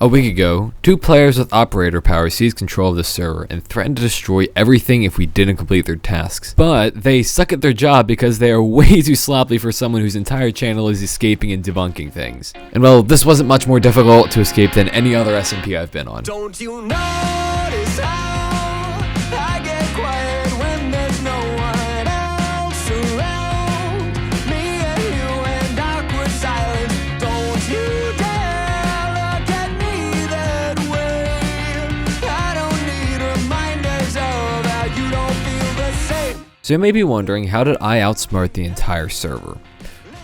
A week ago, 2 players with operator power seized control of the server and threatened to destroy everything if we didn't complete their tasks. But they suck at their job because they are way too sloppy for someone whose entire channel is escaping and debunking things. And well, this wasn't much more difficult to escape than any other SMP I've been on. Don't you notice how I get quiet when there's no one else around? Me and you and awkward silence. Don't you dare look at me that way. I don't need reminders of how you don't feel the same. So you may be wondering, how did I outsmart the entire server?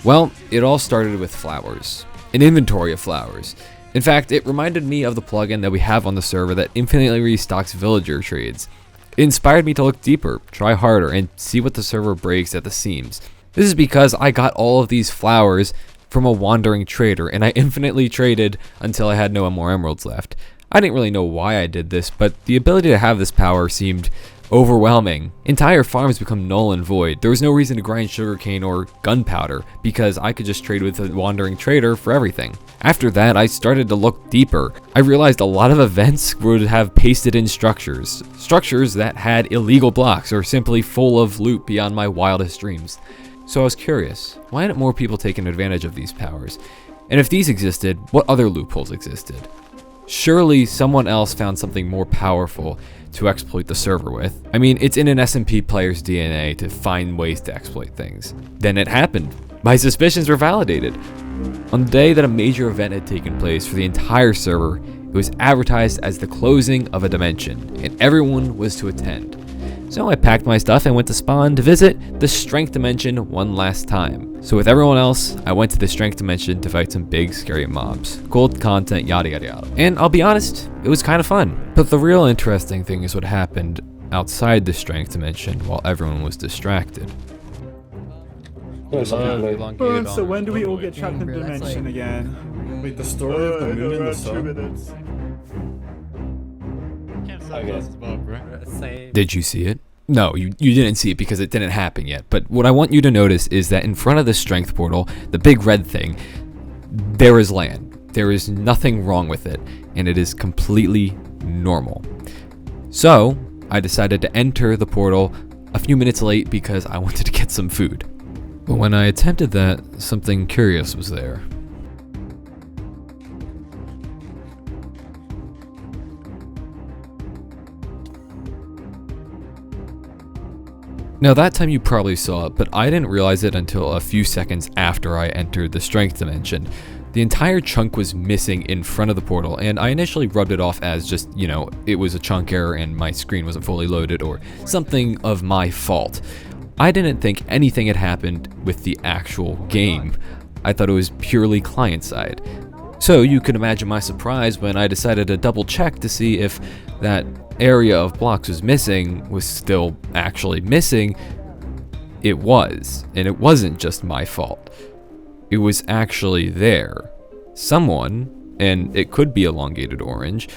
Well, it all started with flowers. An inventory of flowers. In fact, it reminded me of the plugin that we have on the server that infinitely restocks villager trades. It inspired me to look deeper, try harder, and see what the server breaks at the seams. This is because I got all of these flowers from a wandering trader, and I infinitely traded until I had no more emeralds left. I didn't really know why I did this, but the ability to have this power seemed overwhelming. Entire farms become null and void. There was no reason to grind sugarcane or gunpowder because I could just trade with a wandering trader for everything. After that, I started to look deeper. I realized a lot of events would have pasted in structures that had illegal blocks or simply full of loot beyond my wildest dreams. So I was curious, why hadn't more people taken advantage of these powers? And if these existed, what other loopholes existed? Surely someone else found something more powerful to exploit the server with. I mean, it's in an SMP player's DNA to find ways to exploit things. Then it happened. My suspicions were validated. On the day that a major event had taken place for the entire server, it was advertised as the closing of a dimension, and everyone was to attend. So I packed my stuff and went to spawn to visit the Strength Dimension one last time. So with everyone else, I went to the Strength Dimension to fight some big scary mobs. Cool content, yada yada yada. And I'll be honest, it was kind of fun. But the real interesting thing is what happened outside the Strength Dimension while everyone was distracted. So when do we all get trapped in the dimension again? Wait, the story of the moon and the sun? 2 minutes. Did you see it? No, you didn't see it because it didn't happen yet. But what I want you to notice is that in front of the strength portal, the big red thing, there is land. There is nothing wrong with it, and it is completely normal. So I decided to enter the portal a few minutes late because I wanted to get some food. But when I attempted that, something curious was there. Now that time you probably saw it, but I didn't realize it until a few seconds after I entered the Strength Dimension. The entire chunk was missing in front of the portal, and I initially rubbed it off as just, it was a chunk error and my screen wasn't fully loaded or something of my fault. I didn't think anything had happened with the actual game. I thought it was purely client-side. So you can imagine my surprise when I decided to double check to see if that area of blocks was still actually missing. It was, and it wasn't just my fault. It was actually there. Someone, and it could be elongated orange,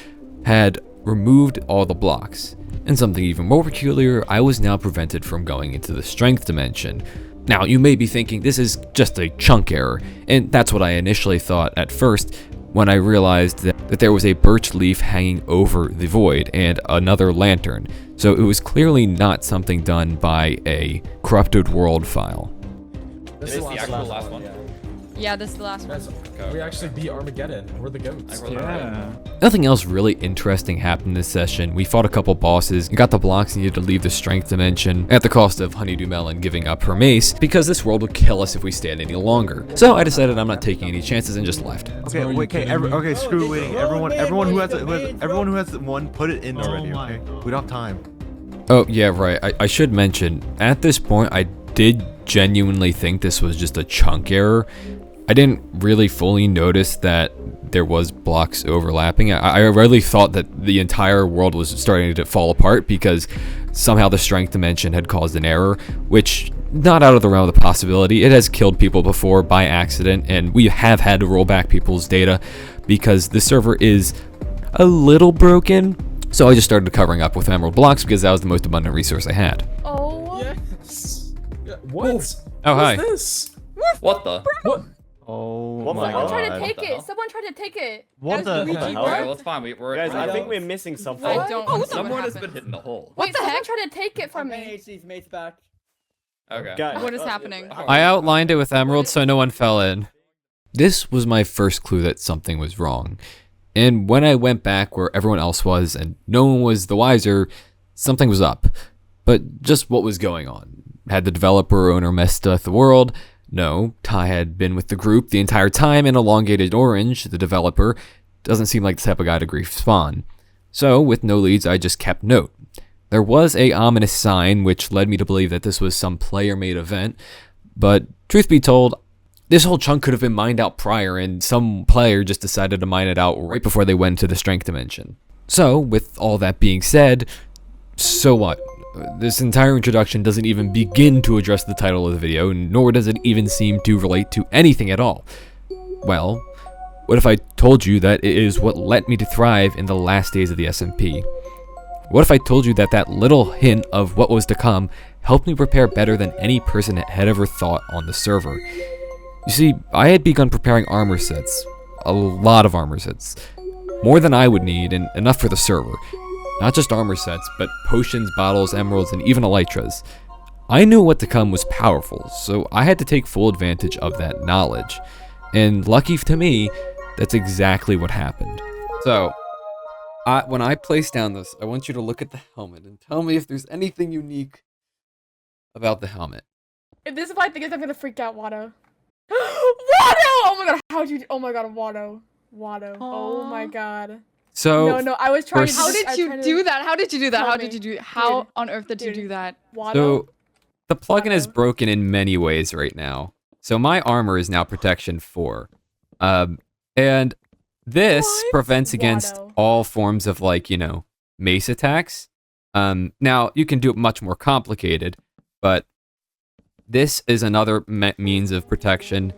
had removed all the blocks. And something even more peculiar, I was now prevented from going into the Strength Dimension. Now, you may be thinking this is just a chunk error, and that's what I initially thought at first when I realized that there was a birch leaf hanging over the void and another lantern. So it was clearly not something done by a corrupted world file. This is the actual last one? Yeah, this is the last one. We actually beat Armageddon. We're the goats. Yeah. Nothing else really interesting happened this session. We fought a couple bosses, got the blocks needed to leave the Strength Dimension at the cost of Honeydew Melon giving up her mace because this world would kill us if we stayed any longer. So I decided I'm not taking any chances and just left. Okay, wait, okay, screw waiting. Everyone who has one, put it in already. Okay, we don't have time. Oh yeah, right. I should mention at this point I did genuinely think this was just a chunk error. I didn't really fully notice that there was blocks overlapping. I really thought that the entire world was starting to fall apart because somehow the Strength Dimension had caused an error, which not out of the realm of the possibility. It has killed people before by accident, and we have had to roll back people's data because the server is a little broken. So I just started covering up with emerald blocks because that was the most abundant resource I had. Oh. Yes. What? Oh, hi. What's this? What the? What? Oh What the my hell? god. Someone tried to What take the it. hell? Someone tried to take it. What the Ouija hell? board? Okay, well, it's fine. We're Guys, I think don't- we're missing something. I don't know Someone what has been happened. hitting the hole. Wait, someone tried to take it from me. HC's mate's back. Okay. Guys, What is happening? I outlined it with emerald so no one fell in. This was my first clue that something was wrong. And when I went back where everyone else was and no one was the wiser, something was up. But just what was going on? Had the developer or owner messed with the world? No, Ty had been with the group the entire time, and Elongated Orange, the developer, doesn't seem like the type of guy to grief spawn. So, with no leads, I just kept note. There was a ominous sign which led me to believe that this was some player-made event, but truth be told, this whole chunk could have been mined out prior, and some player just decided to mine it out right before they went to the strength dimension. So, with all that being said, so what? This entire introduction doesn't even begin to address the title of the video, nor does it even seem to relate to anything at all. Well, what if I told you that it is what let me to thrive in the last days of the SMP? What if I told you that that little hint of what was to come helped me prepare better than any person had ever thought on the server? You see, I had begun preparing armor sets. A lot of armor sets. More than I would need, and enough for the server. Not just armor sets, but potions, bottles, emeralds, and even elytras. I knew what to come was powerful, so I had to take full advantage of that knowledge. And lucky to me, that's exactly what happened. So, when I place down this, I want you to look at the helmet and tell me if there's anything unique about the helmet. If this is what I think is, I'm gonna freak out, Watto. Watto! Oh my god, how'd you? Oh my god, Watto. Watto. Oh my god. So, No, I was trying to. How I did was Did you trying do to- that? How did you do that? Tell How me. did you do? How Dude. on earth did you Dude. do that? Watto. So, the plugin is Watto. broken in many ways right now. So my armor is now protection 4. And this What? prevents against Watto. all forms of mace attacks. Now you can do it much more complicated, but this is another means of protection.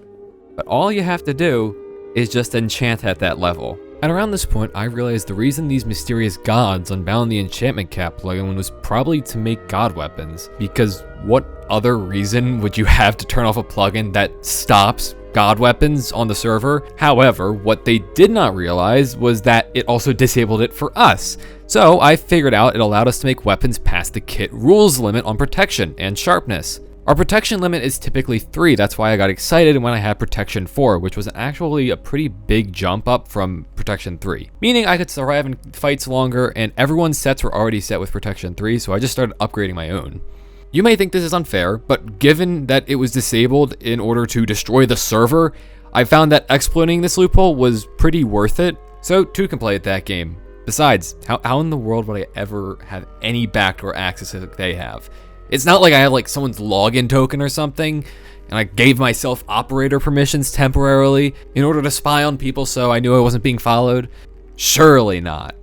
But all you have to do is just enchant at that level. And around this point, I realized the reason these mysterious gods unbound the enchantment cap plugin was probably to make god weapons. Because what other reason would you have to turn off a plugin that stops god weapons on the server? However, what they did not realize was that it also disabled it for us. So I figured out it allowed us to make weapons past the kit rules limit on protection and sharpness. Our protection limit is typically 3, that's why I got excited when I had protection 4, which was actually a pretty big jump up from protection 3. Meaning I could survive in fights longer, and everyone's sets were already set with protection 3, so I just started upgrading my own. You may think this is unfair, but given that it was disabled in order to destroy the server, I found that exploiting this loophole was pretty worth it, so 2 can play at that game. Besides, how in the world would I ever have any backdoor access that they have? It's not like I have someone's login token or something, and I gave myself operator permissions temporarily in order to spy on people so I knew I wasn't being followed. Surely not.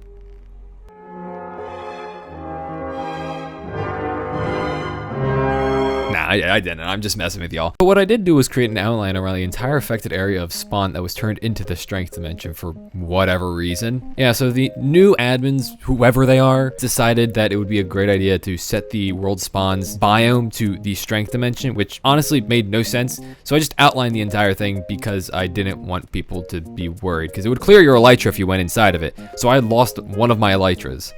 Nah, I didn't. I'm just messing with y'all. But what I did do was create an outline around the entire affected area of spawn that was turned into the strength dimension for whatever reason. Yeah, so the new admins, whoever they are, decided that it would be a great idea to set the world spawn's biome to the strength dimension, which honestly made no sense. So I just outlined the entire thing because I didn't want people to be worried, because it would clear your elytra if you went inside of it. So I lost one of my elytras.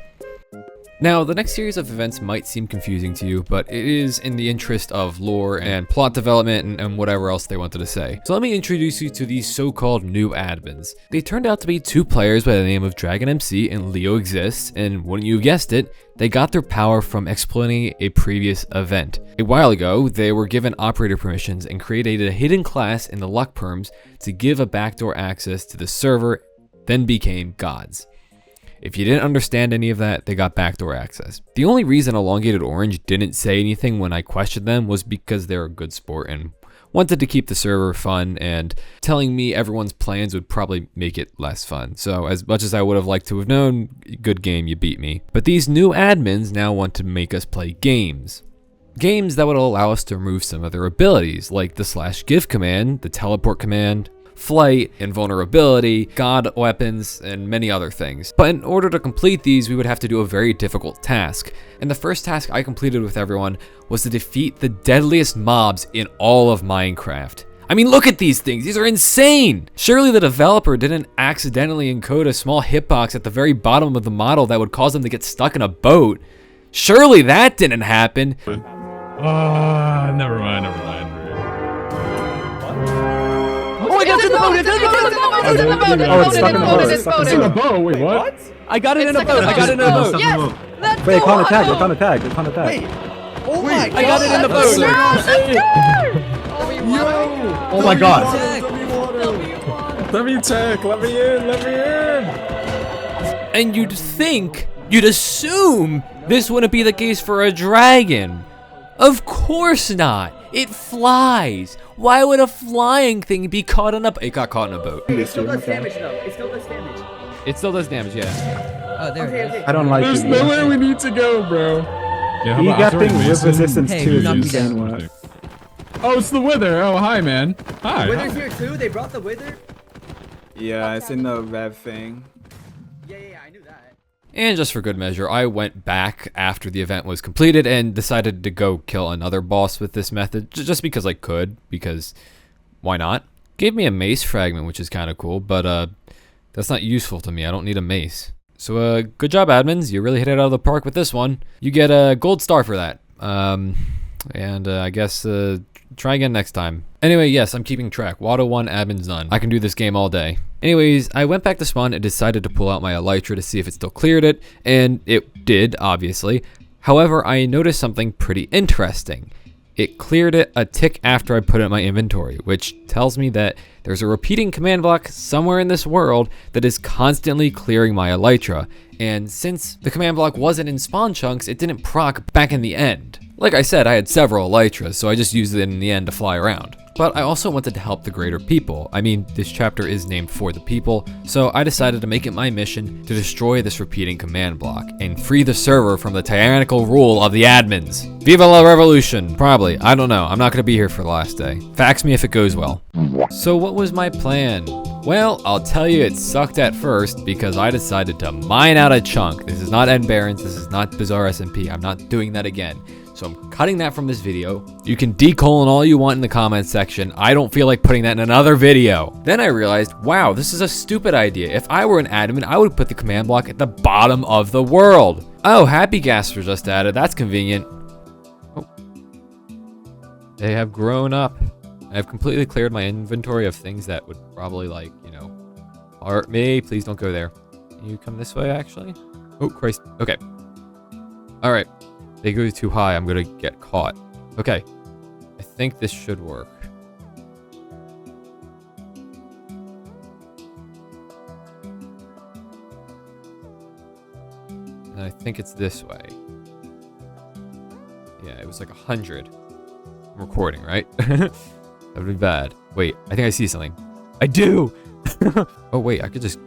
Now, the next series of events might seem confusing to you, but it is in the interest of lore and plot development and whatever else they wanted to say. So let me introduce you to these so-called new admins. They turned out to be 2 players by the name of Dragon MC and Leo Exists, and wouldn't you have guessed it, they got their power from exploiting a previous event. A while ago, they were given operator permissions and created a hidden class in the luck perms to give a backdoor access to the server, then became gods. If you didn't understand any of that, they got backdoor access. The only reason Elongated Orange didn't say anything when I questioned them was because they're a good sport and wanted to keep the server fun, and telling me everyone's plans would probably make it less fun. So as much as I would have liked to have known, good game, you beat me. But these new admins now want to make us play games. Games that would allow us to remove some of their abilities, like the /give command, the teleport command, flight, invulnerability, god weapons, and many other things. But in order to complete these, we would have to do a very difficult task. And the first task I completed with everyone was to defeat the deadliest mobs in all of Minecraft. I mean, look at these things. These are insane. Surely the developer didn't accidentally encode a small hitbox at the very bottom of the model that would cause them to get stuck in a boat. Surely that didn't happen. Never mind. Oh my god, it's in the boat! It's in the boat! It's in the boat! Oh, it's stuck in the boat. It's It's stuck It's in a boat. Wait, what? I got it in a boat! I got it in a boat! Yes! Let's Wait, go, it's on attack. Otto! It's on attack. It's on attack. Wait! Oh my god! I got it in the boat! Oh my god. Let me check. Let me in. And you'd think, you'd assume this wouldn't be the case for a dragon. Of course not. It flies. Why would a flying thing be caught in a... It got caught in a boat. It still does damage though. It still does damage. It still does damage, yeah. Oh, there it is. I don't like There's it. nowhere we need to go, bro. Yeah, You got things with with resistance Hey, too. knock You me can down. what? Oh, it's the Wither. Oh, hi, man. Hi. Wither's here too? They brought the Wither? Yeah, it's in the red thing. Yeah, I knew that. And just for good measure, I went back after the event was completed and decided to go kill another boss with this method, just because I could, because why not? Gave me a mace fragment, which is kind of cool, but that's not useful to me. I don't need a mace. So good job, admins. You really hit it out of the park with this one. You get a gold star for that. And I guess try again next time. Anyway, yes, I'm keeping track. Watto 1, admins none. I can do this game all day. Anyways, I went back to spawn and decided to pull out my elytra to see if it still cleared it, and it did, obviously. However, I noticed something pretty interesting. It cleared it a tick after I put it in my inventory, which tells me that there's a repeating command block somewhere in this world that is constantly clearing my elytra, and since the command block wasn't in spawn chunks, it didn't proc back in the end. Like I said, I had several elytras, so I just used it in the end to fly around. But I also wanted to help the greater people. I mean, this chapter is named for the people, so I decided to make it my mission to destroy this repeating command block and free the server from the tyrannical rule of the admins. Viva la revolution! Probably, I don't know, I'm not gonna be here for the last day. Fax me if it goes well. So what was my plan? Well, I'll tell you it sucked at first because I decided to mine out a chunk. This is not End Barons, this is not Bizarre SMP, I'm not doing that again. So I'm cutting that from this video. You can decolon all you want in the comments section. I don't feel like putting that in another video. Then I realized, wow, this is a stupid idea. If I were an admin, I would put the command block at the bottom of the world. Oh, Happy Gas was just added. That's convenient. Oh. They have grown up. I've completely cleared my inventory of things that would probably hurt me. Please don't go there. Can you come this way, actually? Oh, Christ. Okay. All right. They go too high, I'm gonna get caught. Okay, I think this should work. And I think it's this way. Yeah, it was like 100. I'm recording, right? That would be bad. Wait, I think I see something. I do! Oh wait, I could just...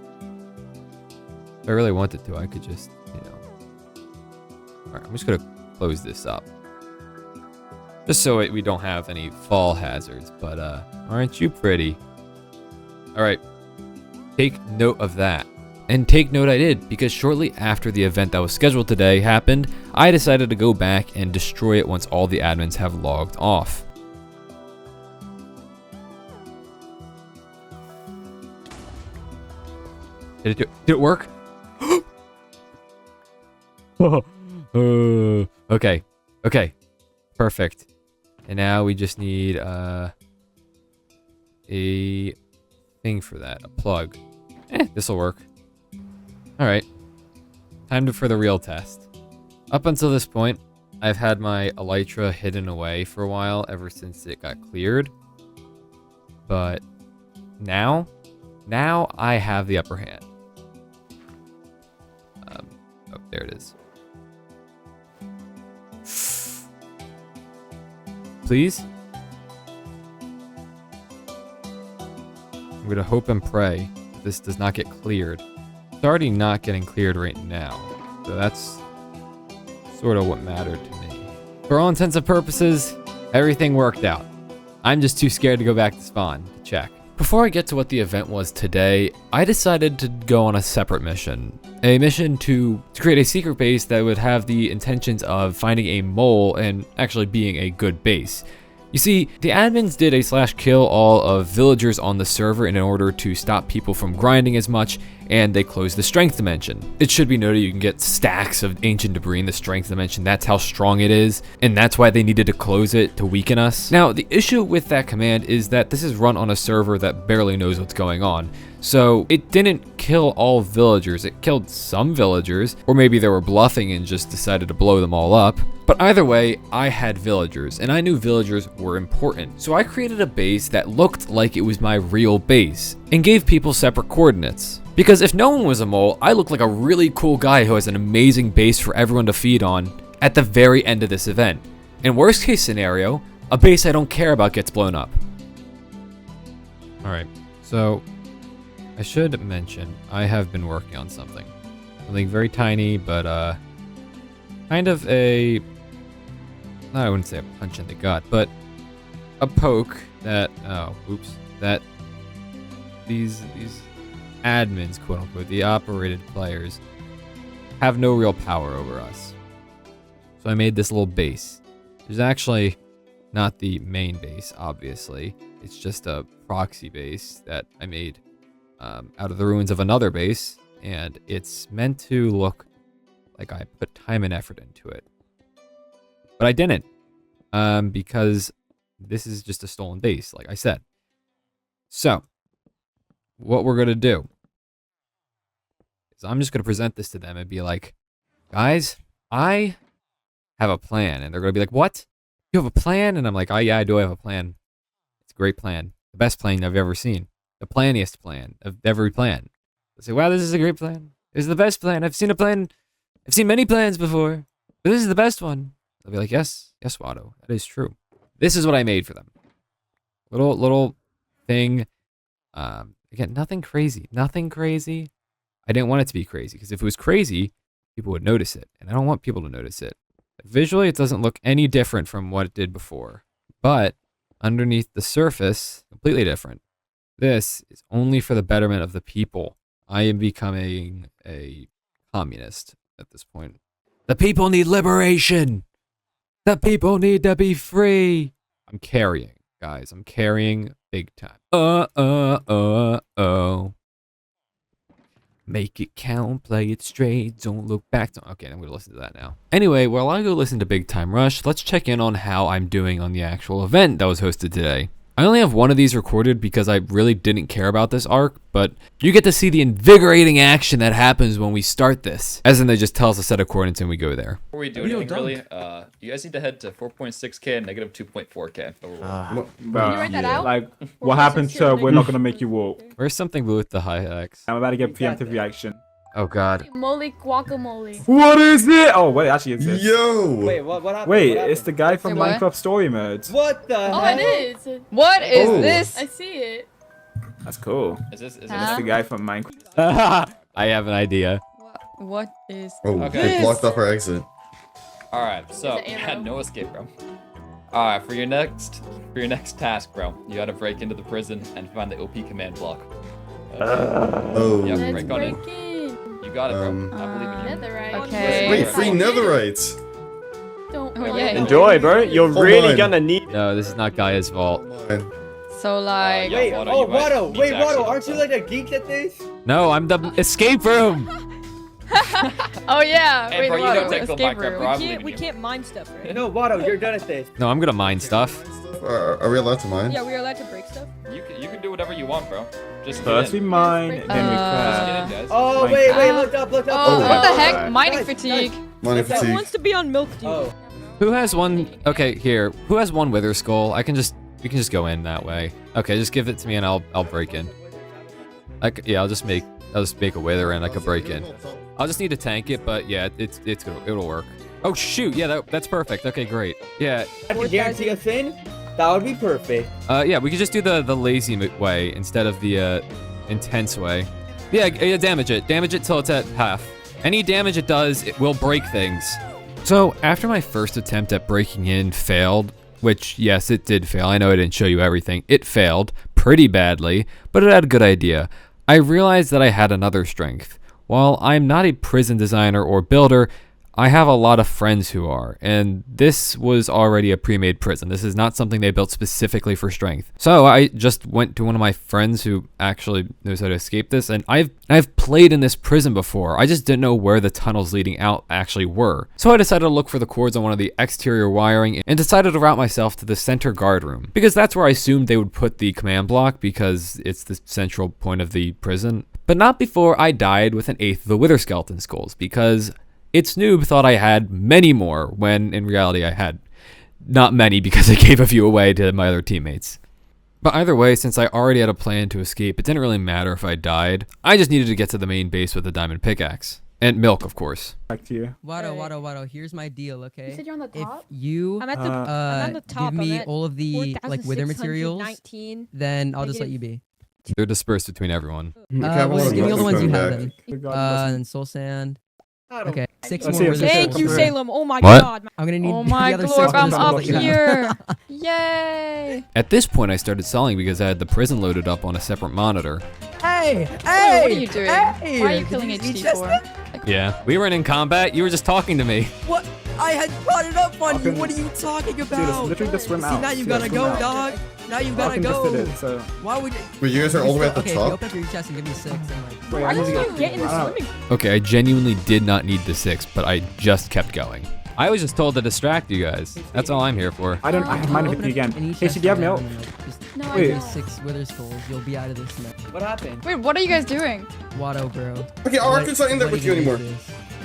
If I really wanted to, I could just, Alright, I'm just gonna close this up. Just so we don't have any fall hazards, but aren't you pretty? Alright, take note of that. And take note I did, because shortly after the event that was scheduled today happened, I decided to go back and destroy it once all the admins have logged off. Did it work? Okay, perfect. And now we just need a thing for that, a plug. This'll work. All right, time for the real test. Up until this point, I've had my elytra hidden away for a while, ever since it got cleared. But now I have the upper hand. Oh, there it is. Please? I'm gonna hope and pray that this does not get cleared. It's already not getting cleared right now, so that's sort of what mattered to me. For all intents and purposes, everything worked out. I'm just too scared to go back to spawn to check. Before I get to what the event was today, I decided to go on a separate mission. A mission to create a secret base that would have the intentions of finding a mole and actually being a good base. You see, the admins did a /kill all of villagers on the server in order to stop people from grinding as much, and they closed the strength dimension. It should be noted you can get stacks of ancient debris in the strength dimension. That's how strong it is, and that's why they needed to close it to weaken us. Now, the issue with that command is that this is run on a server that barely knows what's going on. So it didn't kill all villagers, it killed some villagers, or maybe they were bluffing and just decided to blow them all up. But either way, I had villagers, and I knew villagers were important. So I created a base that looked like it was my real base, and gave people separate coordinates. Because if no one was a mole, I looked like a really cool guy who has an amazing base for everyone to feed on at the very end of this event. In worst case scenario, a base I don't care about gets blown up. Alright, so I should mention, I have been working on something. Something very tiny, but kind of a, I wouldn't say a punch in the gut, but a poke that, that these admins, quote unquote, the operated players, have no real power over us. So I made this little base. There's actually not the main base, obviously. It's just a proxy base that I made out of the ruins of another base, and it's meant to look like I put time and effort into it. But I didn't, because this is just a stolen base, like I said. So, what we're gonna do is I'm just gonna present this to them and be like, guys, I have a plan. And they're gonna be like, what? You have a plan? And I'm like, oh yeah, I do have a plan. It's a great plan. The best plan I've ever seen. The planiest plan of every plan. I say, wow, this is a great plan. This is the best plan. I've seen a plan. I've seen many plans before, but this is the best one. They'll be like, yes, Watto, that is true. This is what I made for them. Little thing. Again, nothing crazy. I didn't want it to be crazy, because if it was crazy, people would notice it, and I don't want people to notice it. Visually, it doesn't look any different from what it did before, but underneath the surface, completely different. This is only for the betterment of the people. I am becoming a communist at this point. The people need liberation. The people need to be free. I'm carrying, guys. I'm carrying big time. Make it count, play it straight, don't look back. Okay, I'm gonna listen to that now. Anyway, while I go listen to Big Time Rush, let's check in on how I'm doing on the actual event that was hosted today. I only have one of these recorded because I really didn't care about this arc, but you get to see the invigorating action that happens when we start this. As in, they just tell us a set of coordinates and we go there. Before we do anything, really, you guys need to head to 4.6k and negative 2.4k. Like, what happened to we're not gonna make you walk? Where's something blue with the high X? I'm about to get preemptive reaction. Oh god. Moly guacamole. What is it? Oh, wait, actually it's this. Yo! Wait, what happened? Wait, what happened? it's the guy from Wait, what? Minecraft Story Modes. What the Oh, hell? it is. What is Oh. this? I see it. That's cool. Is this It's Huh? the guy from Minecraft. I have an idea. What is Oh, Okay. they blocked off our exit. Alright, so There's an you arrow. had no escape, bro. Alright, for your next task, bro, you gotta break into the prison and find the OP command block. Oh. Yep. Let's Break on in. break in. You got it, bro. I believe in you. Netherite. Okay. Wait, free netherites. Don't Oh, worry. yeah. Enjoy, bro. You're Hold really on. gonna need. No, this is not Gaia's fault. Fine. So like Yeah, Wait, Watto, oh, you might Watto, need wait, to actually Watto, aren't you help like a geek at this? No, I'm the escape room. oh yeah, Hey, wait, bro, you what? don't take the Escape Minecraft, room. bro. I believe in you. can't mine stuff, right? No, Watto, you're done at this. No, I'm gonna mine stuff. Are we allowed to mine? Yeah, we're allowed to break stuff. You can do whatever you want, bro. Just First we get in. mine, then we Just craft. get in, guys. Oh, Minecraft. wait, look up. Oh, what the heck? Alright. Mining Guys, fatigue. Mining Who fatigue. wants to be on milk, dude? Oh. Who has one? Okay, here. Who has one wither skull? We can just go in that way. Okay, just give it to me and I'll break in. I'll just make a wither and I can break in. I'll just need to tank it, but yeah, it'll work. Oh shoot, yeah, that's perfect. Okay, great. Yeah. I can guarantee us in. That would be perfect. Yeah, we could just do the lazy way instead of the intense way. Yeah, damage it. Damage it till it's at half. Any damage it does, it will break things. So after my first attempt at breaking in failed, which yes, it did fail. I know I didn't show you everything. It failed pretty badly, but it had a good idea. I realized that I had another strength. While I'm not a prison designer or builder, I have a lot of friends who are, and this was already a pre-made prison. This is not something they built specifically for strength. So I just went to one of my friends who actually knows how to escape this, and I've played in this prison before. I just didn't know where the tunnels leading out actually were. So I decided to look for the cords on one of the exterior wiring and decided to route myself to the center guard room, because that's where I assumed they would put the command block because it's the central point of the prison. But not before I died with an eighth of the Wither Skeleton skulls, because its noob thought I had many more, when in reality I had not many because I gave a few away to my other teammates. But either way, since I already had a plan to escape, it didn't really matter if I died. I just needed to get to the main base with a diamond pickaxe. And milk, of course. Back to you. Wado, here's my deal, okay? You said you're on the top? If you I'm on the top. give me I'm at all of the like wither materials, 4,619. then I'll just let you be. They're dispersed between everyone. Just give me all the ones you have then. Regardless. And soul sand. Okay, 6 Let's more see, wither Thank skulls. you, Salem. Oh my What? god. I'm gonna need Oh my the other glorp, 6 I'm wither up skulls that you have. here. Yay. At this point, I started selling because I had the prison loaded up on a separate monitor. Hey! What are you doing? Hey! Why are you killing Did you HD for? Yeah, we weren't in combat. You were just talking to me. What? I had brought it up on you. Fucking- What are you talking Dude, it's about? literally just swim See, out. now you See, gotta swim go, out. dog. Now you gotta Fucking just go. did it, so. Why would you? Wait, you guys are all the way at the Okay, if you top? open up your chest and give me 6, then like. Wait, Why I need did to you get in the Wow. swimming? Okay, I genuinely did not need the 6, but I just kept going. I was just told to distract you guys. That's all I'm here for. I have mine with Open you up again. any Hey, chest should you have you milk? and just No, I Wait. don't. 6 wither skulls. You'll be out of this mess. What happened? Wait, what are you guys doing? Watto, bro. Okay, our Archer's not in there with you anymore.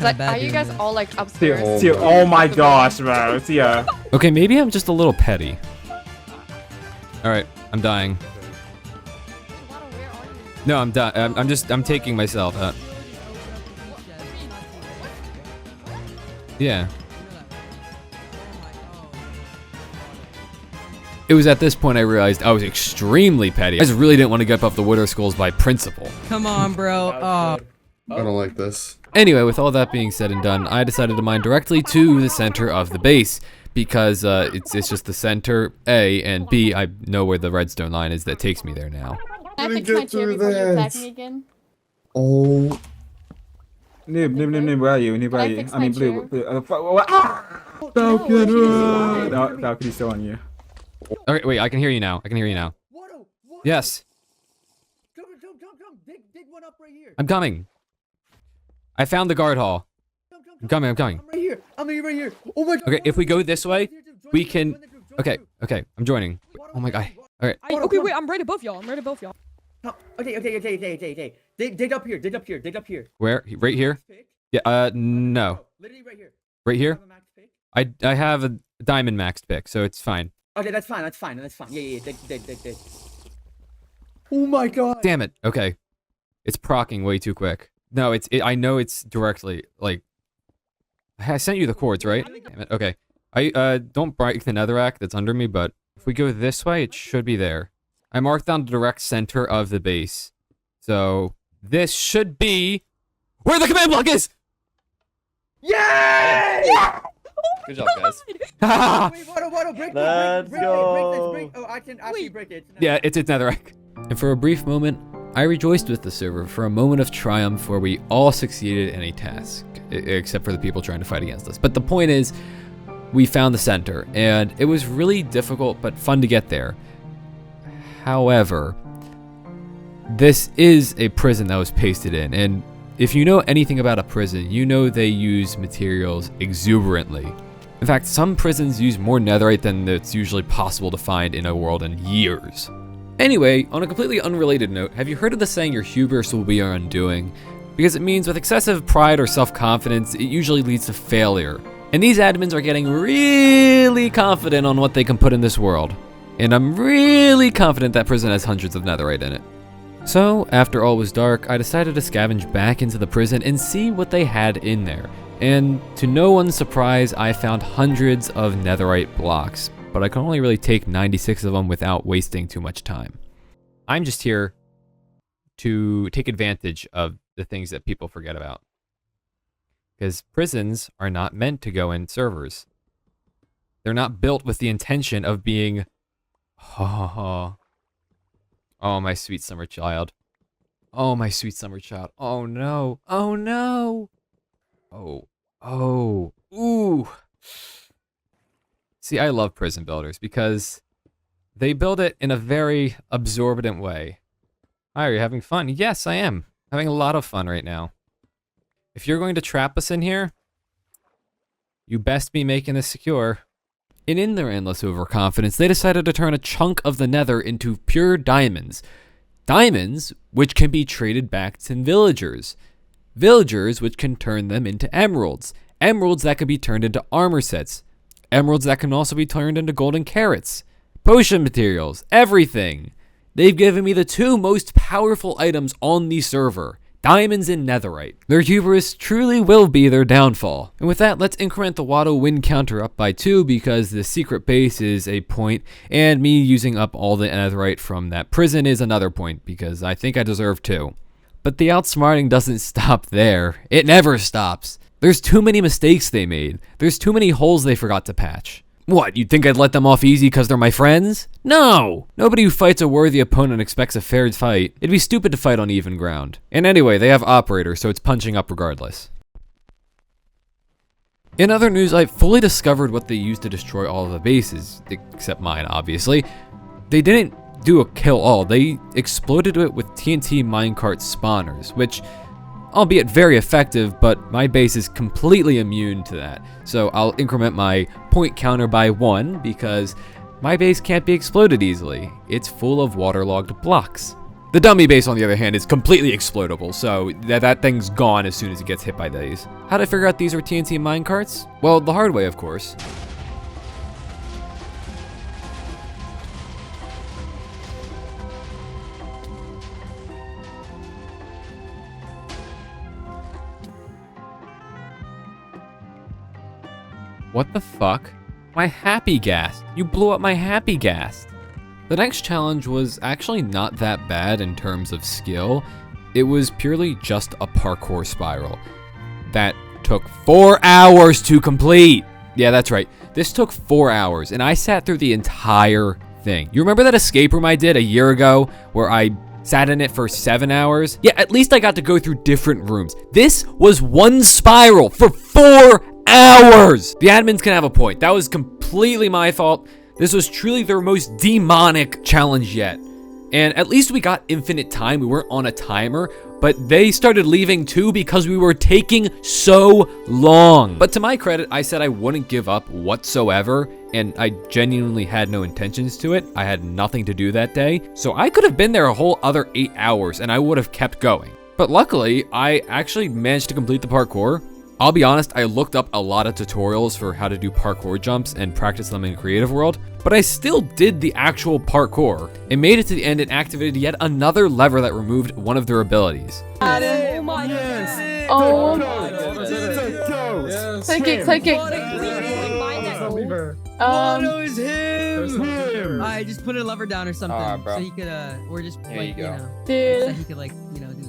Are you guys all like upstairs? See, oh my gosh, bro. See ya. Okay, maybe I'm just a little petty. Alright, I'm dying. No, I'm done. I'm taking myself out. Yeah. It was at this point I realized I was extremely petty. I just really didn't want to get up the Wither Skulls by principle. Come on, bro. Oh. I don't like this. Anyway, with all that being said and done, I decided to mine directly to the center of the base because it's just the center, A, and B, I know where the redstone line is that takes me there now. Can I Didn't fix my get chair through before you attack that. me again? Oh. Noob, where are you? Noob, where are Can I you? fix I mean, my blue. chair? What? Falcon! No, No, Falcon's still on you. Okay, wait, I can hear you now. Yes, Jump. Dig one up right here. I'm coming. I found the guard hall. I'm coming. I'm right here. I'm right here. Oh my god. Okay, if we go this way, we can... Okay, I'm joining. Oh my god. Alright, Okay, wait. I'm right above y'all. Okay. Dig up here. where? Right here? Yeah, no. Literally right here. Right here? Have a max pick? I have a diamond maxed pick, so it's fine. Okay, that's fine. Yeah. Dig. Oh my god. Damn it. Okay. It's procking way too quick. No, I know it's directly, like... I sent you the cords, right? Damn it. Okay. Don't break the netherrack that's under me, but if we go this way, it should be there. I marked down the direct center of the base. So, this should be... where the command block is! Yay! Good job, guys. Wait, Watto, break Let's this. go. Oh, I can actually break it. Yeah, it's netherrack. And for a brief moment, I rejoiced with the server for a moment of triumph where we all succeeded in a task, except for the people trying to fight against us. But the point is, we found the center, and it was really difficult but fun to get there. However, this is a prison that was pasted in, and if you know anything about a prison, you know they use materials exuberantly. In fact, some prisons use more netherite than it's usually possible to find in a world in years. Anyway, on a completely unrelated note, have you heard of the saying your hubris will be your undoing? Because it means with excessive pride or self-confidence, it usually leads to failure. And these admins are getting really confident on what they can put in this world. And I'm really confident that prison has hundreds of netherite in it. So, after all was dark, I decided to scavenge back into the prison and see what they had in there. And to no one's surprise, I found hundreds of netherite blocks, but I can only really take 96 of them without wasting too much time. I'm just here to take advantage of the things that people forget about. Because prisons are not meant to go in servers. They're not built with the intention of being... Oh, my sweet summer child. Oh, my sweet summer child. Oh, no. Oh, no. Oh, Oh, ooh. See, I love prison builders because they build it in a very absorbent way. Hi, are you having fun? Yes, I am. Having a lot of fun right now. If you're going to trap us in here, you best be making this secure. And in their endless overconfidence, they decided to turn a chunk of the nether into pure diamonds. Diamonds, which can be traded back to villagers. Villagers, which can turn them into emeralds. Emeralds that can be turned into armor sets. Emeralds that can also be turned into golden carrots. Potion materials, everything. They've given me the two most powerful items on the server. Diamonds and netherite. Their hubris truly will be their downfall. And with that, let's increment the Watto win counter up by 2 because the secret base is a point, and me using up all the netherite from that prison is another point because I think I deserve 2. But the outsmarting doesn't stop there. It never stops. There's too many mistakes they made. There's too many holes they forgot to patch. What, you'd think I'd let them off easy because they're my friends? No! Nobody who fights a worthy opponent expects a fair fight. It'd be stupid to fight on even ground. And anyway, they have Operator, so it's punching up regardless. In other news, I fully discovered what they used to destroy all of the bases, except mine, obviously. They didn't do a kill all, they exploded it with TNT minecart spawners, which, albeit very effective, but my base is completely immune to that. So I'll increment my point counter by 1 because my base can't be exploded easily. It's full of waterlogged blocks. The dummy base, on the other hand, is completely explodable, so that thing's gone as soon as it gets hit by these. How did I figure out these are TNT minecarts? Well, the hard way, of course. What the fuck? My happy gas. You blew up my happy gas. The next challenge was actually not that bad in terms of skill. It was purely just a parkour spiral. That took 4 hours to complete. Yeah, that's right. This took 4 hours, and I sat through the entire thing. You remember that escape room I did a year ago where I sat in it for 7 hours? Yeah, at least I got to go through different rooms. This was one spiral for 4 hours! The admins can have a point. That was completely my fault. This was truly their most demonic challenge yet. And at least we got infinite time. We weren't on a timer, but they started leaving too because we were taking so long. But to my credit, I said I wouldn't give up whatsoever, and I genuinely had no intentions to it. I had nothing to do that day, so I could have been there a whole other 8 hours and I would have kept going. But luckily, I actually managed to complete the parkour. I'll be honest, I looked up a lot of tutorials for how to do parkour jumps and practice them in Creative World, but I still did the actual parkour and made it to the end and activated yet another lever that removed one of their abilities. Oh my Yes. Oh. Go. Click it, click it. Is him. I just put a lever down or something, so he could or just Here like you go. Dude. so he could like do the thing.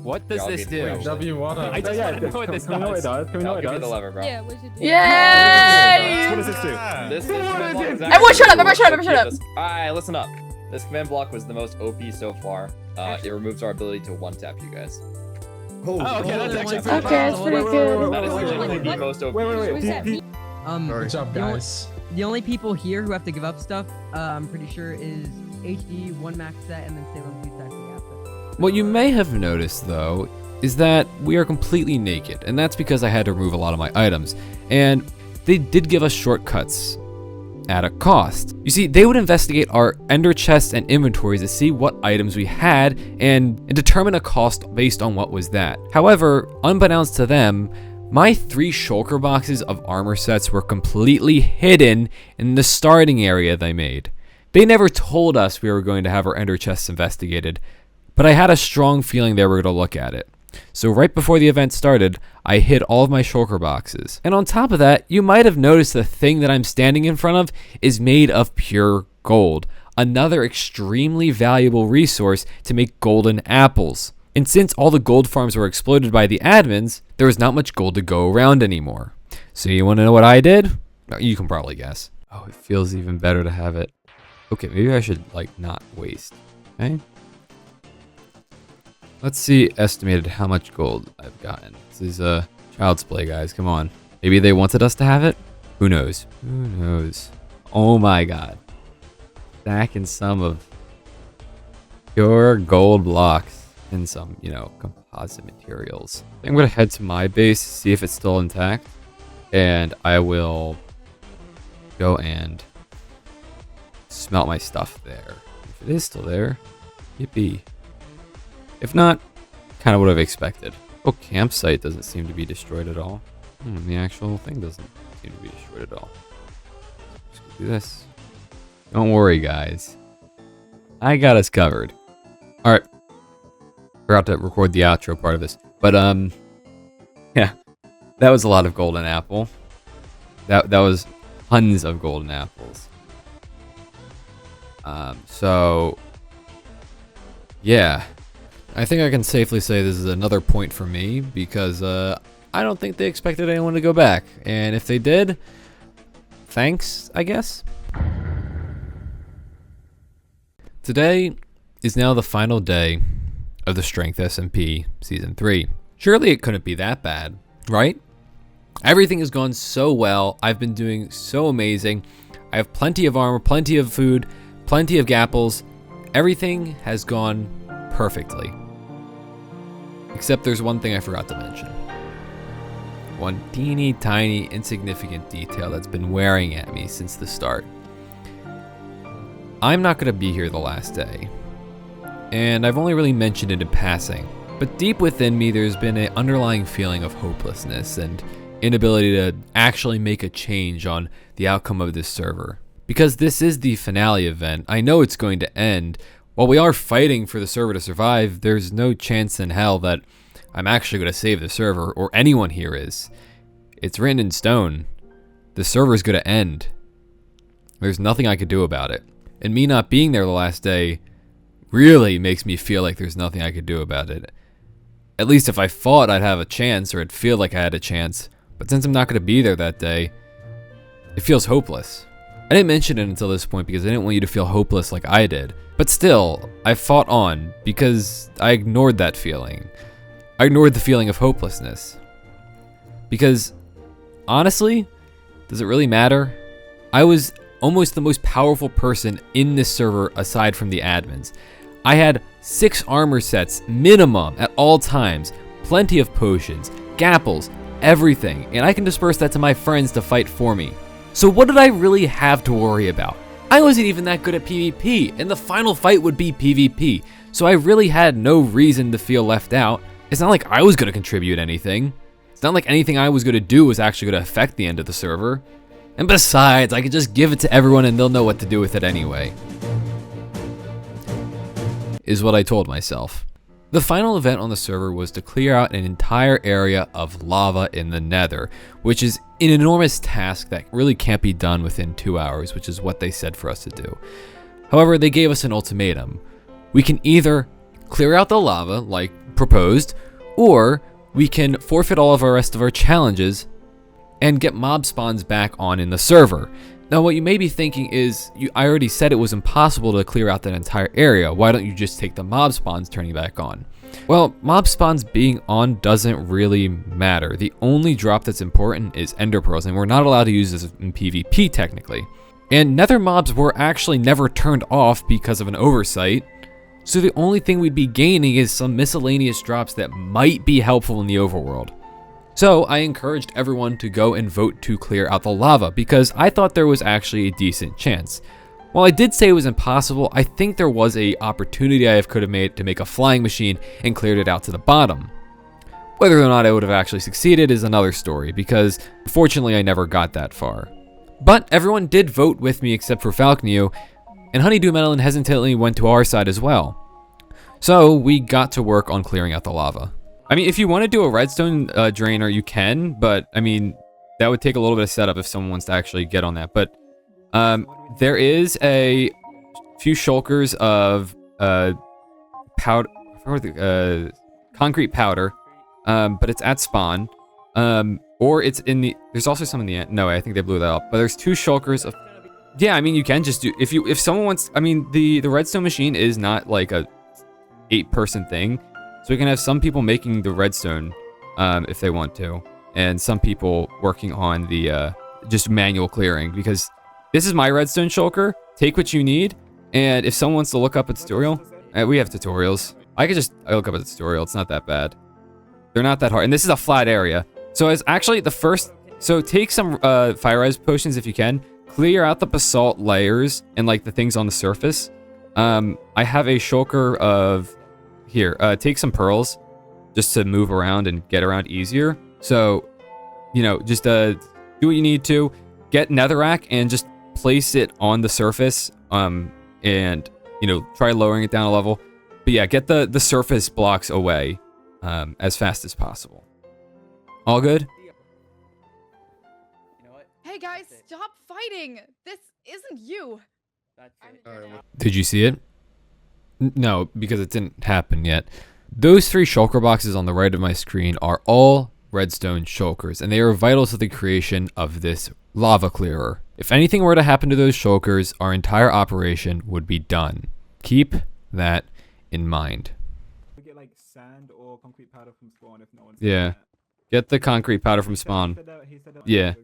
What does this do? W water. I just want to know what this Can we know what it does. does? Can we know what it Give me the does? lever, bro. Yeah, what's it do? Yay! What does this do? This command block is Everyone shut up, everyone shut up, actually everyone shut the most- Alright, listen up. This command block was the most OP so far. It removes our ability to one-tap you guys. Oh, okay, that's actually Okay, that's pretty good. That is literally the most OP. Wait. What does that mean? Good job, guys. The only people here who have to give up stuff, I'm pretty sure, is HD, 1 max set, and then Salem 2 sets after. What you may have noticed, though, is that we are completely naked, and that's because I had to remove a lot of my items, and they did give us shortcuts at a cost. You see, they would investigate our ender chests and inventories to see what items we had and determine a cost based on what was that. However, unbeknownst to them, my 3 shulker boxes of armor sets were completely hidden in the starting area they made. They never told us we were going to have our ender chests investigated, but I had a strong feeling they were going to look at it. So right before the event started, I hid all of my shulker boxes. And on top of that, you might have noticed the thing that I'm standing in front of is made of pure gold, another extremely valuable resource to make golden apples. And since all the gold farms were exploited by the admins, there was not much gold to go around anymore. So you want to know what I did? You can probably guess. Oh, it feels even better to have it. Okay, maybe I should not waste. Okay. Let's see estimated how much gold I've gotten. This is Child's play, guys. Come on. Maybe they wanted us to have it? Who knows? Who knows? Oh my god. Stacking some of pure gold blocks and some, you know, composite materials. I think I'm going to head to my base, see if it's still intact. And I will go and smelt my stuff there. If it is still there, yippee. If not, kind of what I've expected. Oh, campsite doesn't seem to be destroyed at all. The actual thing doesn't seem to be destroyed at all. Just gonna do this. Don't worry, guys. I got us covered. Alright. Forgot to record the outro part of this. But, yeah. That was a lot of golden apple. That was tons of golden apples. So... yeah. I think I can safely say this is another point for me, because, I don't think they expected anyone to go back. And if they did, thanks, I guess. Today is now the final day of the Strength SMP Season 3. Surely it couldn't be that bad, right? Everything has gone so well. I've been doing so amazing. I have plenty of armor, plenty of food, plenty of gapples. Everything has gone perfectly. Except there's one thing I forgot to mention. One teeny tiny insignificant detail that's been wearing at me since the start. I'm not going to be here the last day. And I've only really mentioned it in passing. But deep within me there's been an underlying feeling of hopelessness and inability to actually make a change on the outcome of this server. Because this is the finale event, I know it's going to end. While we are fighting for the server to survive, there's no chance in hell that I'm actually going to save the server, or anyone here is. It's written in stone. The server's going to end. There's nothing I could do about it. And me not being there the last day really makes me feel like there's nothing I could do about it. At least if I thought I'd have a chance, or it'd feel like I had a chance. But since I'm not going to be there that day, it feels hopeless. I didn't mention it until this point because I didn't want you to feel hopeless like I did. But still, I fought on because I ignored that feeling. I ignored the feeling of hopelessness. Because, honestly, does it really matter? I was almost the most powerful person in this server aside from the admins. I had 6 armor sets minimum at all times, plenty of potions, gapples, everything, and I can disperse that to my friends to fight for me. So what did I really have to worry about? I wasn't even that good at PvP, and the final fight would be PvP, so I really had no reason to feel left out. It's not like I was going to contribute anything. It's not like anything I was going to do was actually going to affect the end of the server. And besides, I could just give it to everyone and they'll know what to do with it anyway. Is what I told myself. The final event on the server was to clear out an entire area of lava in the Nether, which is an enormous task that really can't be done within 2 hours, which is what they said for us to do. However, they gave us an ultimatum. We can either clear out the lava, like proposed, or we can forfeit all of our rest of our challenges and get mob spawns back on in the server. Now what you may be thinking is, I already said it was impossible to clear out that entire area, why don't you just take the mob spawns turning back on? Well, mob spawns being on doesn't really matter. The only drop that's important is ender pearls, and we're not allowed to use this in PvP technically. And nether mobs were actually never turned off because of an oversight, so the only thing we'd be gaining is some miscellaneous drops that might be helpful in the overworld. So I encouraged everyone to go and vote to clear out the lava because I thought there was actually a decent chance. While I did say it was impossible, I think there was an opportunity I could have made to make a flying machine and cleared it out to the bottom. Whether or not I would have actually succeeded is another story because unfortunately I never got that far. But everyone did vote with me except for Falconio, and Honeydew Melon hesitantly went to our side as well. So we got to work on clearing out the lava. I mean, if you want to do a redstone drainer, you can, but I mean, that would take a little bit of setup if someone wants to actually get on that. But there is a few shulkers of powder, concrete powder, but it's at spawn, or it's in the. There's also some in the end. No, I think they blew that up. But there's 2 shulkers of. Yeah, I mean, you can just do if someone wants. I mean, the redstone machine is not like a 8-person thing. So we can have some people making the redstone if they want to. and some people working on the just manual clearing, because this is my redstone shulker. Take what you need, and if someone wants to look up a tutorial, we have tutorials. I could just look up a tutorial. It's not that bad. They're not that hard, and this is a flat area. So it's actually the first. So take some fire res potions if you can. Clear out the basalt layers and like the things on the surface. I have a shulker of here. Take some pearls just to move around and get around easier. So, you know, just do what you need to. Get netherrack and just place it on the surface. And you know, try lowering it down a level. But yeah, get the surface blocks away as fast as possible. All good? Hey guys, stop fighting. This isn't you. Did you see it? No, because it didn't happen yet. Those 3 shulker boxes on the right of my screen are all redstone shulkers, and they are vital to the creation of this lava clearer. If anything were to happen to those shulkers, our entire operation would be done. Keep that in mind. We get like sand or concrete powder from spawn if no one's Yeah. Get the concrete powder from spawn. He said that Yeah.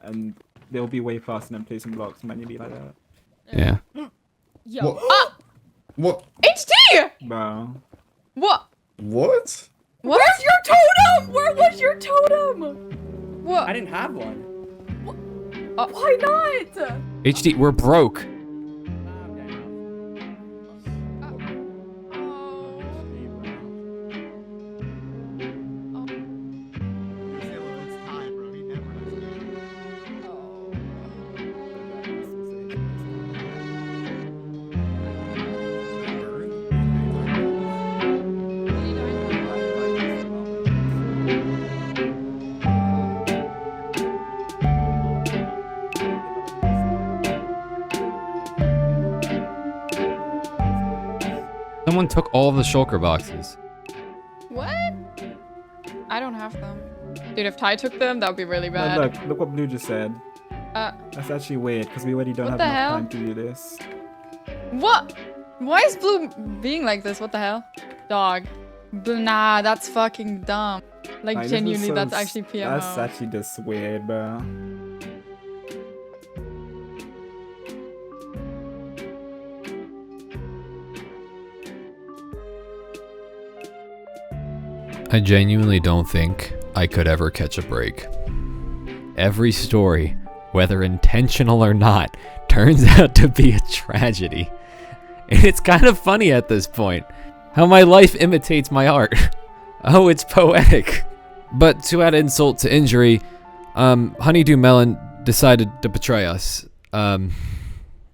And they'll be way faster than placing blocks manually like that. Yeah. Yo. What? Ah! What? HD! Bro. What? What? Where's your totem? Where was your totem? What? I didn't have one. Why not? HD, we're broke. Someone took all of the shulker boxes. What? I don't have them. Dude, if Ty took them, that would be really No, bad. look what Blue just said. That's actually weird because we already don't have What the enough hell? time to do this. What? Why is Blue being like this? What the hell? Dog. Nah, that's fucking dumb. Like, Like, this is genuinely, so that's actually PMO. That's actually just weird, bro. I genuinely don't think I could ever catch a break. Every story, whether intentional or not, turns out to be a tragedy. And it's kind of funny at this point, how my life imitates my art. Oh, it's poetic. But to add insult to injury, Honeydew Melon decided to betray us.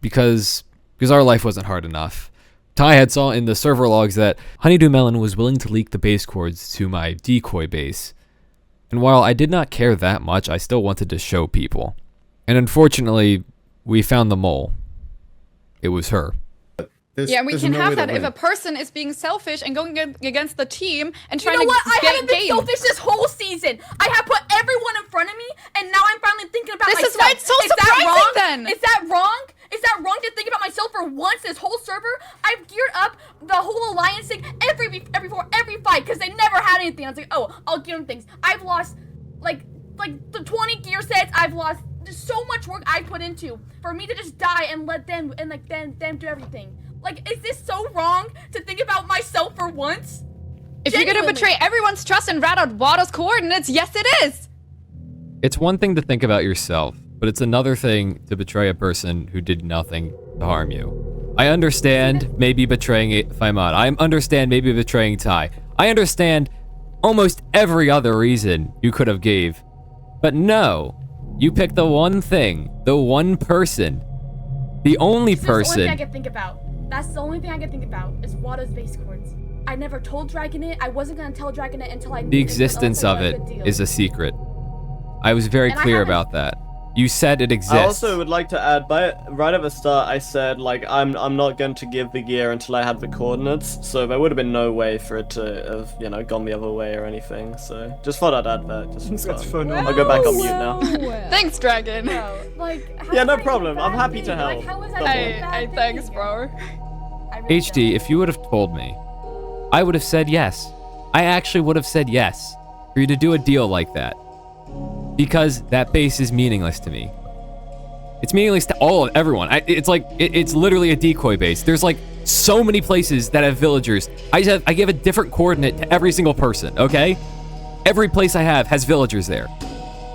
Because our life wasn't hard enough. Ty had saw in the server logs that Honeydew Melon was willing to leak the base coords to my decoy base. And while I did not care that much, I still wanted to show people. And unfortunately, we found the mole. It was her. Yeah, we can have that if a person is being selfish and going against the team and trying You know what? to I get haven't been game. selfish this whole season. I have put everyone in front of me, and now I'm finally thinking about This myself. is why it's so Is that surprising wrong? then. Is that wrong? Is that wrong to think about myself for once this whole server? I've geared up the whole alliance thing every fight because they never had anything. I was like, oh, I'll give them things. I've lost like the 20 gear sets. I've lost so much work I put into for me to just die and let them and like them do everything. Like, is this so wrong to think about myself for once? If you're gonna betray everyone's trust and rat out Watto's coordinates, yes it is! It's one thing to think about yourself, but it's another thing to betray a person who did nothing to harm you. I understand maybe betraying Faimad. I understand maybe betraying Ty. I understand almost every other reason you could have gave. But no, you picked the one thing, the one person, the only That's the only thing I person. can think about. That's the only thing I can think about is Watto's base coords. I never told Dragon it. I wasn't gonna tell Dragon it until I knew The it was existence like of a it good deal. is a secret. I was very And I clear haven't- about that. You said it exists. I also would like to add, right at the start, I said like I'm not going to give the gear until I had the coordinates. So there would have been no way for it to have gone the other way or anything. So just thought I'd add that. Just for fun. I'll go back on mute now. Thanks, Dragon. Bro, like, how Yeah, is no that even problem. I'm bad happy thing? to help. Like, how is that Don't even worry. a bad thing? Thanks, bro. HD, if you would have told me, I would have said yes. I actually would have said yes for you to do a deal like that. because that base is meaningless to me. It's meaningless to everyone. It's like, it's literally a decoy base. There's like so many places that have villagers. I give a different coordinate to every single person, okay? Every place I have has villagers there.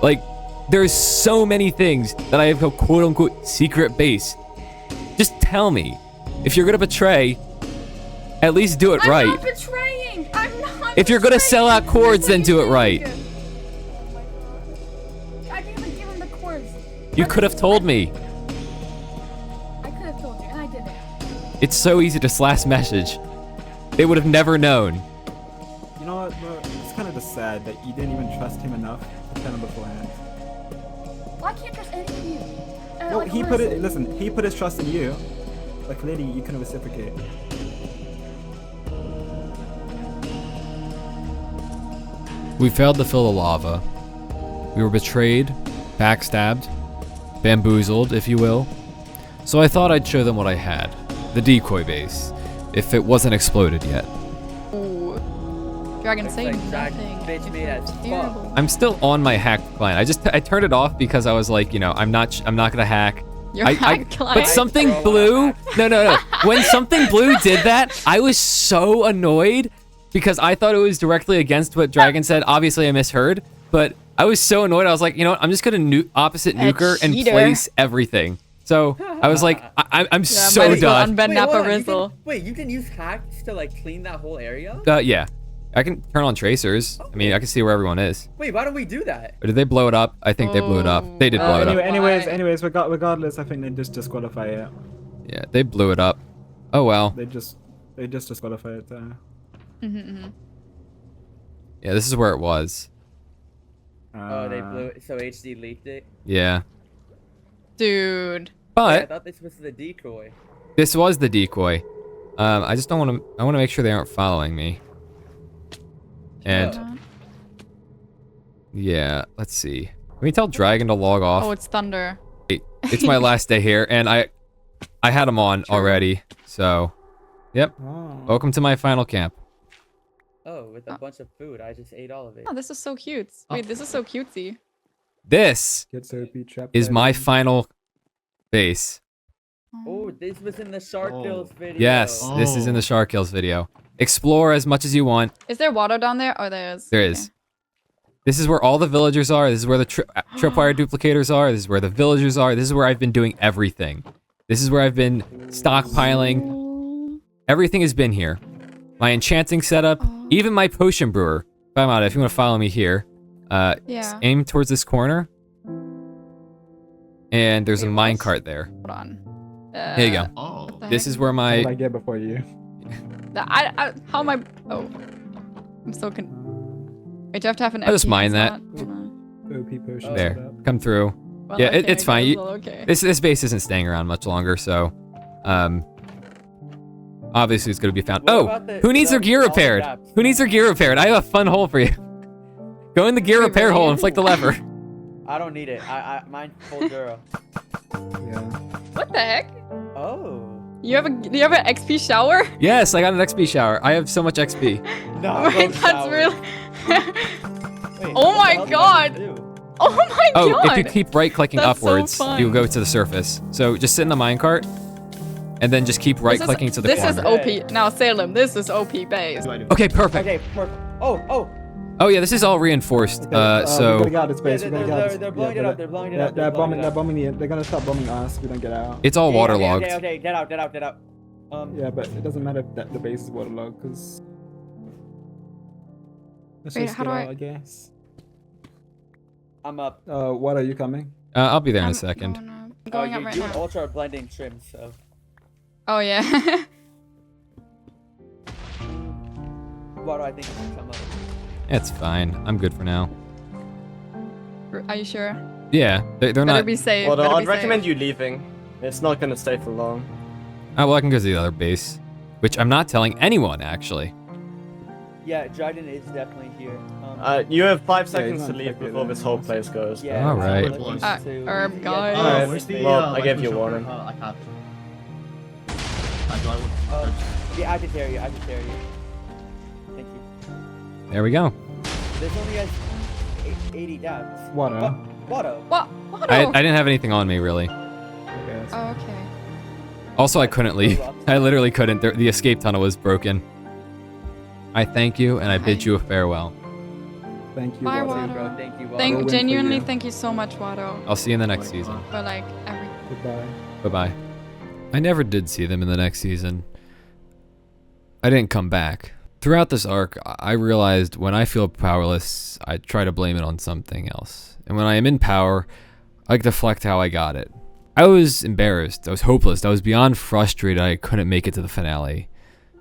Like, there's so many things that I have a quote-unquote secret base. Just tell me. If you're gonna betray, at least do it right. I'm not betraying! I'm not If you're gonna sell out cords, then do it right. I didn't even give him the cords. You could have told me. I could have told you, and I didn't. It's so easy to slash message. They would have never known. You know what, bro? It's kind of just sad that you didn't even trust him enough to tell him beforehand. Well, I can't trust any of you. No, like, he put his trust in you. Like, clearly you couldn't reciprocate. We failed to fill the lava. We were betrayed, backstabbed, bamboozled, if you will. So I thought I'd show them what I had. The decoy base. If it wasn't exploded yet. Ooh. Dragon say nothing. Bitch made as fuck. I'm still on my hacked client. I turned it off because I was like, you know, I'm not gonna hack. Your hacked client? But something blue. No. When something blue did that, I was so annoyed because I thought it was directly against what Dragon said. Obviously, I misheard, but I was so annoyed. I was like, you know what? I'm just gonna opposite nuker and place everything. So I was like, I'm so done. Wait, you can use hacks to like clean that whole area? Yeah. I can turn on tracers. I mean, I can see where everyone is. Wait, why don't we do that? Or did they blow it up? I think they blew it up. They did blow it up. Anyways, regardless, I think they just disqualify it. Yeah, they blew it up. Oh well. They just disqualify it. Yeah, this is where it was. Oh, they blew it. So HD leaked it. Yeah. Dude. But I thought this was the decoy. This was the decoy. I just don't want to. I want to make sure they aren't following me. And yeah, let's see. Can we tell Dragon to log off? Oh, it's thunder. It's my last day here, and I had him on already. So, yep. Welcome to my final camp. Oh, with a bunch of food. I just ate all of it. Oh, this is so cute. Wait, this is so cutesy. This is my final base. Oh, this was in the Shark Kills video. Yes, this is in the Shark Kills video. Explore as much as you want. Is there water down there? Oh, there is. There is. This is where all the villagers are. This is where the tripwire duplicators are. This is where the villagers are. This is where I've been doing everything. This is where I've been stockpiling. Everything has been here. My enchanting setup, even my potion brewer. If you want to follow me here, yeah. Aim towards this corner. And there's a minecart there. Hold on. Here you go. This is where my... What did I get before you? How am I... Oh. I'm so Wait, do I have to have an I'll just FP mine that. OP potion. There. Come through. Well, Yeah, okay, it's fine. okay. This base isn't staying around much longer, so... Obviously it's going to be found. Who needs their gear repaired? Who needs their gear repaired? I have a fun hole for you. Go in the gear repair hole and flick the lever. I don't need it. Mine's full Dura. Yeah. What the heck? Oh. Do you have an XP shower? Yes, I got an XP shower. I have so much XP. No, wait, that's really... Oh my god! Oh my god! If you keep right-clicking upwards, you go to the surface. So just sit in the minecart, and then just keep right-clicking to the corner. This is OP. Now, Salem, this is OP base. Okay, perfect. Okay, perfect. Oh yeah, this is all reinforced. We gotta get out of space. They're blowing it up. They're blowing it up. They're bombing it. They're gonna stop bombing us if we don't get out. It's all waterlogged. Okay, get out. Yeah, but it doesn't matter if the base is waterlogged, because... Wait, how do I guess. I'm up. What, are you coming? I'll be there in a second. I'm going up right now. Ultra blending trim, so... Oh yeah. Why do I think it should come up? It's fine. I'm good for now. Are you sure? Yeah, they're not... Better be safe. Well, Better I'd be recommend safe. you leaving. It's not gonna stay for long. Oh, well, I can go to the other base. Which I'm not telling anyone, actually. Yeah, Dryden is definitely here. You have 5 seconds to leave before this whole place goes. Yeah. All right. Guys. Alright, well, I gave you a warning. Yeah, I can tear you. Thank you. There we go. There's only 80 dabs. Water. Water. What? I didn't have anything on me, really. Oh, okay. Also, I couldn't leave. I literally couldn't. The escape tunnel was broken. I thank you, and I bid you a farewell. Thank you, Bye, Water. Wado. Thank you, Thank, genuinely, thank you so much, Wado. I'll see you in the next season. For like everything. Goodbye. Bye-bye. I never did see them in the next season. I didn't come back. Throughout this arc, I realized when I feel powerless, I try to blame it on something else. And when I am in power, I deflect how I got it. I was embarrassed. I was hopeless. I was beyond frustrated I couldn't make it to the finale.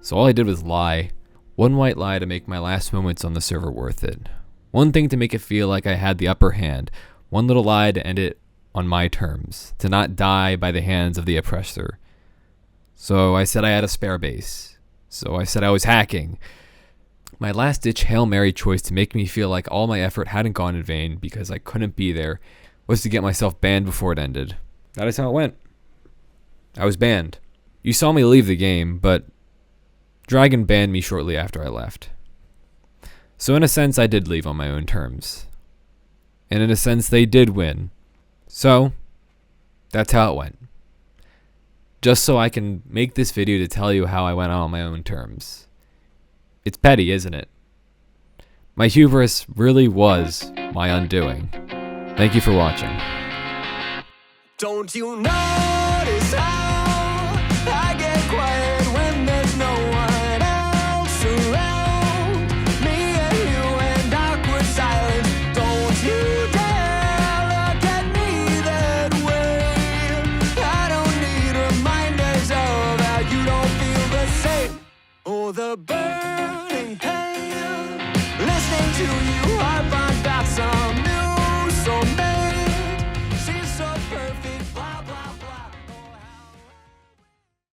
So all I did was lie. One white lie to make my last moments on the server worth it. One thing to make it feel like I had the upper hand. One little lie to end it on my terms. To not die by the hands of the oppressor. So I said I had a spare base. So I said I was hacking. My last-ditch Hail Mary choice to make me feel like all my effort hadn't gone in vain because I couldn't be there was to get myself banned before it ended. That is how it went. I was banned. You saw me leave the game, but Dragon banned me shortly after I left. So in a sense, I did leave on my own terms. And in a sense, they did win. So, that's how it went. Just so I can make this video to tell you how I went out on my own terms. It's petty, isn't it? My hubris really was my undoing. Thank you for watching. Don't you notice how I get quiet when there's no one else around? Me and you and awkward silence. Don't you dare look at me that way. I don't need reminders of how you don't feel the same. Oh, the bird